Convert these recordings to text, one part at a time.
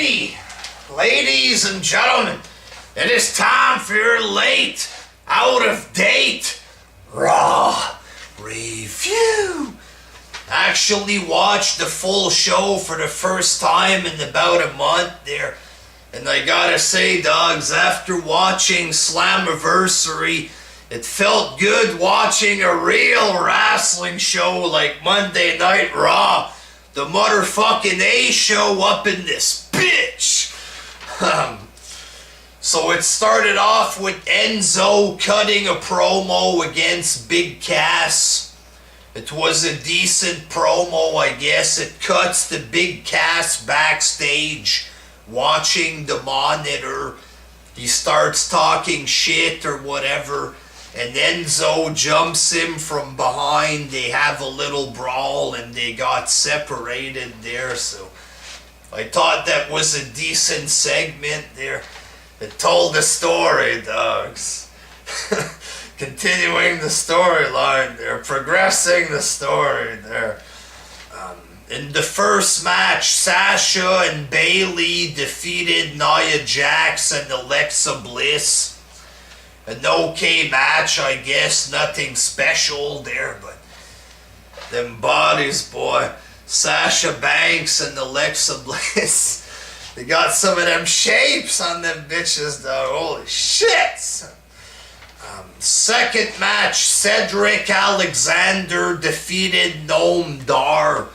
Alrighty, ladies and gentlemen, it is time for your late, out of date, Raw review. I actually watched the full show for the first time in about a month there. And I gotta say, dogs, after watching Slammiversary, it felt good watching a real wrestling show like Monday Night Raw. The motherfucking A show up in this bitch. So it started off with Enzo cutting a promo against Big Cass. It was a decent promo, I guess. It cuts to Big Cass backstage watching the monitor. He starts talking shit or whatever, and Enzo jumps him from behind. They have a little brawl and they got separated there, so I thought that was a decent segment there. It told the story, dogs. Continuing the storyline there, progressing the story there. In the first match, Sasha and Bayley defeated Nia Jax and Alexa Bliss. An okay match, I guess, nothing special there, but them bodies, boy. Sasha Banks and Alexa Bliss, they got some of them shapes on them bitches, though. Holy shit! Second match, Cedric Alexander defeated Noam Dar.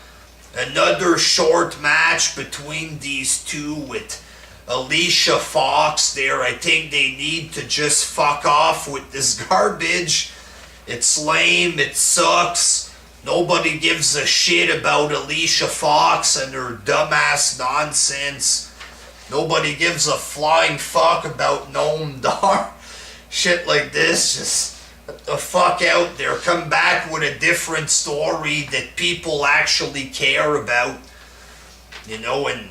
Another short match between these two with Alicia Fox there. I think they need to just fuck off with this garbage. It's lame, it sucks. Nobody gives a shit about Alicia Fox and her dumbass nonsense. Nobody gives a flying fuck about Noam Dar. Shit like this, just get the fuck out there. Come back with a different story that people actually care about. You know, and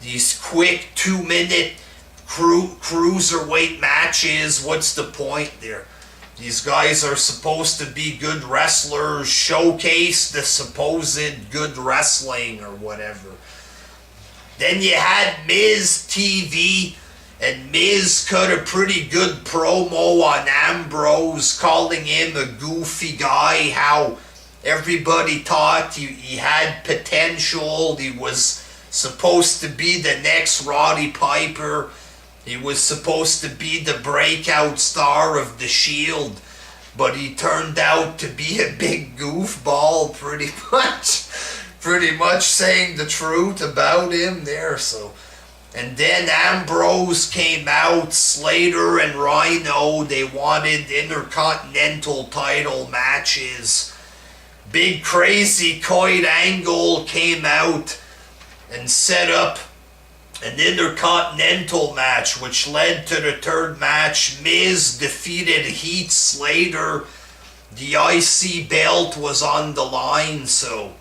these quick 2-minute cruiserweight matches, what's the point there? These guys are supposed to be good wrestlers, showcase the supposed good wrestling or whatever. Then you had Miz TV, and Miz cut a pretty good promo on Ambrose, calling him a goofy guy, how everybody thought he had potential, he was supposed to be the next Roddy Piper. He was supposed to be the breakout star of the Shield, but he turned out to be a big goofball, pretty much saying the truth about him there. So, and then Ambrose came out, Slater and Rhino, they wanted Intercontinental title matches. Big Crazy Coit Angle came out and set up an Intercontinental match, which led to the third match. Miz defeated Heath Slater. The IC belt was on the line, so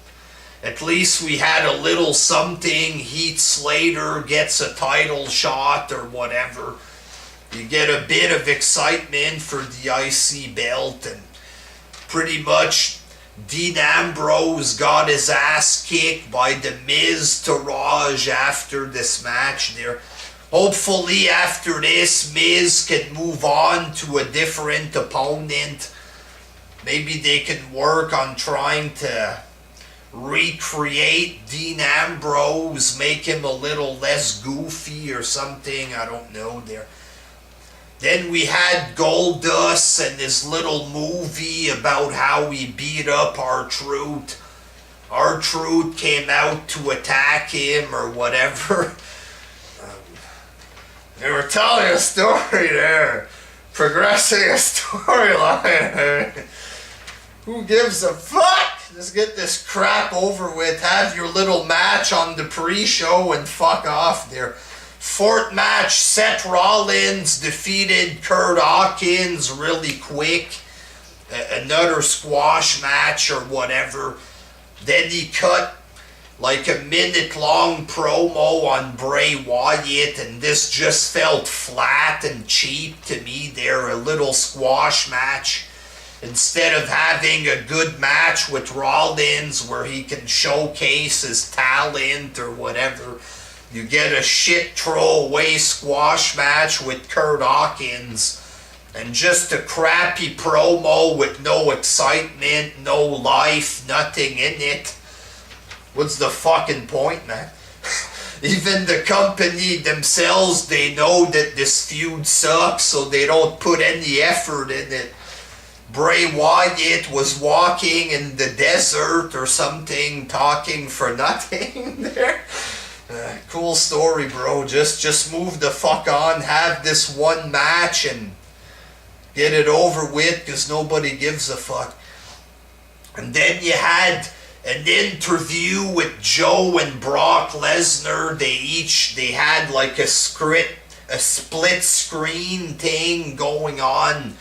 at least we had a little something. Heath Slater gets a title shot or whatever. You get a bit of excitement for the IC belt, and pretty much Dean Ambrose got his ass kicked by the Miz Taraj after this match there. Hopefully after this, Miz can move on to a different opponent. Maybe they can work on trying to recreate Dean Ambrose, make him a little less goofy or something, I don't know there. Then we had Goldust and his little movie about how he beat up R-Truth. R-Truth came out to attack him or whatever. They were telling a story there, progressing a storyline. Who gives a fuck? Just get this crap over with. Have your little match on the pre-show and fuck off there. Fourth match, Seth Rollins defeated Kurt Hawkins really quick. Another squash match or whatever. Then he cut like a minute-long promo on Bray Wyatt, and this just felt flat and cheap to me there. A little squash match. Instead of having a good match with Rollins where he can showcase his talent or whatever, You get a shit throwaway squash match with Kurt Hawkins. And just a crappy promo with no excitement, no life, nothing in it. What's the fucking point, man? Even the company themselves, they know that this feud sucks, so they don't put any effort in it. Bray Wyatt was walking in the desert or something, talking for nothing there. Cool story, bro. Just move the fuck on, have this one match and get it over with, because nobody gives a fuck. And then you had an interview with Joe and Brock Lesnar. They had like a split screen thing going on.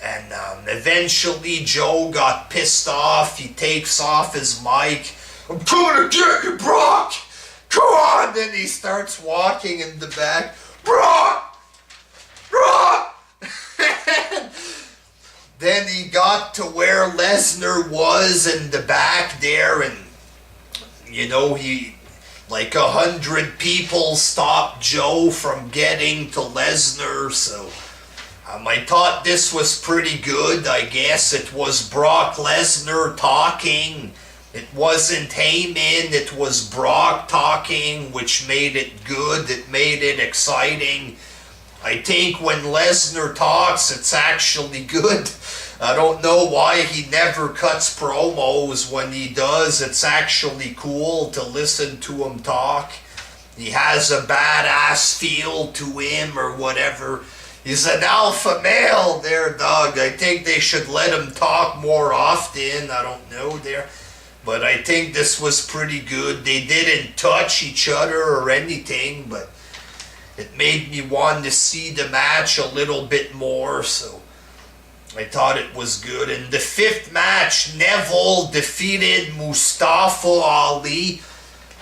And eventually Joe got pissed off. He takes off his mic. "I'm coming to get you, Brock! Come on!" Then he starts walking in the back. "Brock! Brock!" Then he got to where Lesnar was in the back there, and he like 100 people stopped Joe from getting to Lesnar. So I thought this was pretty good. I guess it was Brock Lesnar talking. It wasn't Heyman, it was Brock talking, which made it good. It made it exciting. I think when Lesnar talks, it's actually good. I don't know why he never cuts promos. When he does, it's actually cool to listen to him talk. He has a badass feel to him or whatever. He's an alpha male there, dog. I think they should let him talk more often. I don't know there. But I think this was pretty good. They didn't touch each other or anything, but it made me want to see the match a little bit more, so I thought it was good. In the fifth match, Neville defeated Mustafa Ali,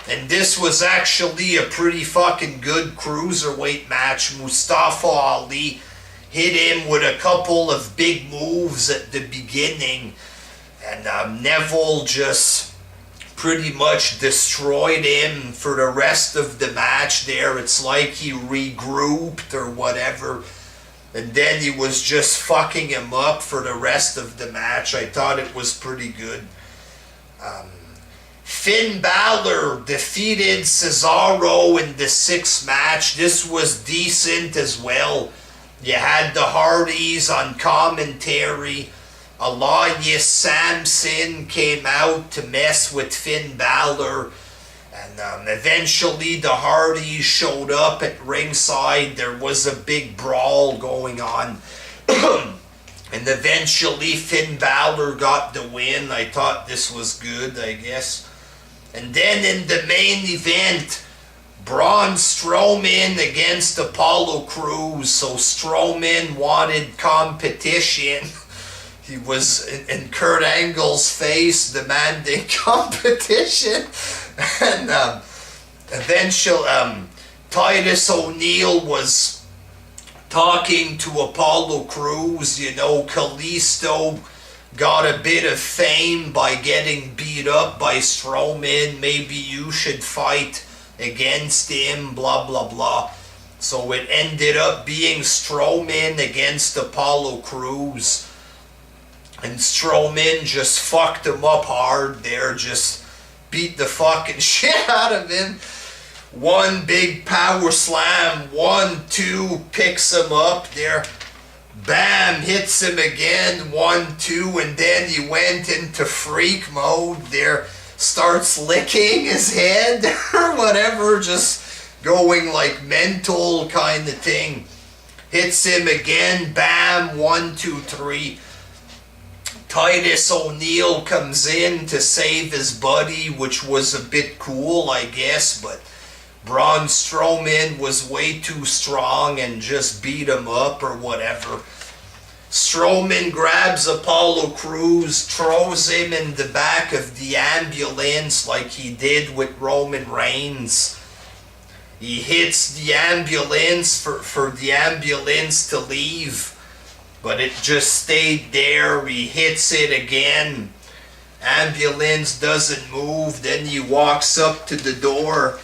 and this was actually a pretty fucking good cruiserweight match. Mustafa Ali hit him with a couple of big moves at the beginning, and Neville just pretty much destroyed him for the rest of the match there. It's like he regrouped or whatever, and then he was just fucking him up for the rest of the match. I thought it was pretty good. Finn Balor defeated Cesaro in the sixth match. This was decent as well. You had the Hardys on commentary. Elias Samson came out to mess with Finn Balor, and eventually the Hardys showed up at ringside. There was a big brawl going on, and eventually Finn Balor got the win. I thought this was good, I guess. And then in the main event, Braun Strowman against Apollo Crews. So Strowman wanted competition. He was in Kurt Angle's face demanding competition. And eventually Titus O'Neil was talking to Apollo Crews. Kalisto got a bit of fame by getting beat up by Strowman. Maybe you should fight against him, blah, blah, blah. So it ended up being Strowman against Apollo Crews. And Strowman just fucked him up hard there, just beat the fucking shit out of him. One big power slam, 1-2, picks him up there. Bam, hits him again, 1-2, and then he went into freak mode there. Starts licking his head or whatever, just going like mental kind of thing. Hits him again, bam, 1-2-3. Titus O'Neil comes in to save his buddy, which was a bit cool, I guess, but Braun Strowman was way too strong and just beat him up or whatever. Strowman grabs Apollo Crews, throws him in the back of the ambulance like he did with Roman Reigns. He hits the ambulance for the ambulance to leave, but it just stayed there. He hits it again. Ambulance doesn't move. Then he walks up to the door,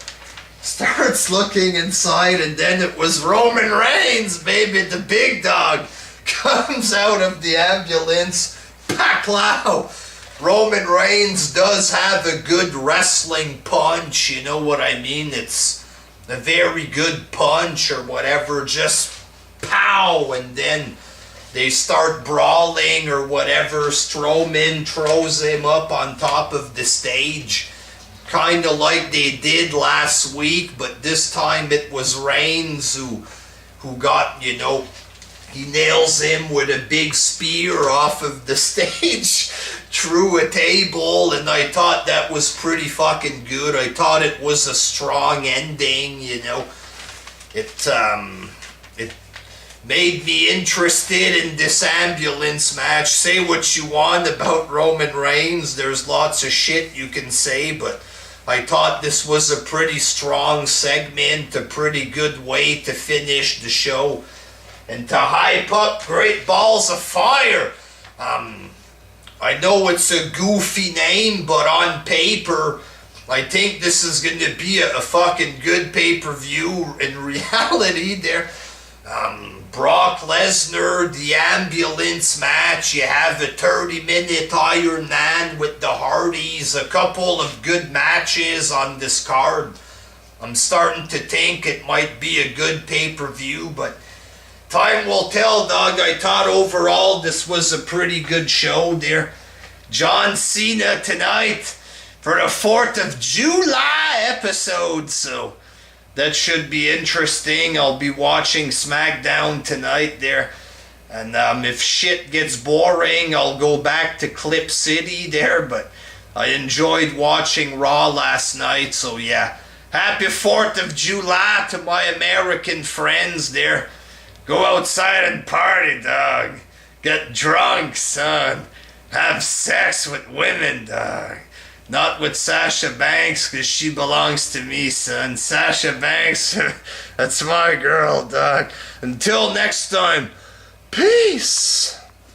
starts looking inside, and then it was Roman Reigns, baby, the big dog, comes out of the ambulance. Paclow! Roman Reigns does have a good wrestling punch, you know what I mean? It's a very good punch or whatever, just pow, and then they start brawling or whatever. Strowman throws him up on top of the stage, kind of like they did last week, but this time it was Reigns who got, you know, he nails him with a big spear off of the stage through a table, and I thought that was pretty fucking good. I thought it was a strong ending, you know. It made me interested in this ambulance match. Say what you want about Roman Reigns, there's lots of shit you can say, but I thought this was a pretty strong segment, a pretty good way to finish the show and to hype up Great Balls of Fire. I know it's a goofy name, but on paper, I think this is going to be a fucking good pay-per-view. In reality, there, Brock Lesnar, the ambulance match, you have a 30-minute Iron Man with the Hardys, a couple of good matches on this card. I'm starting to think it might be a good pay-per-view, but time will tell, dog. I thought overall this was a pretty good show there. John Cena tonight for the 4th of July episode, so that should be interesting. I'll be watching SmackDown tonight there. And if shit gets boring, I'll go back to Clip City there, but I enjoyed watching Raw last night, so yeah. Happy 4th of July to my American friends there. Go outside and party, dog. Get drunk, son. Have sex with women, dog. Not with Sasha Banks, because she belongs to me, son. Sasha Banks, that's my girl, dog. Until next time, peace.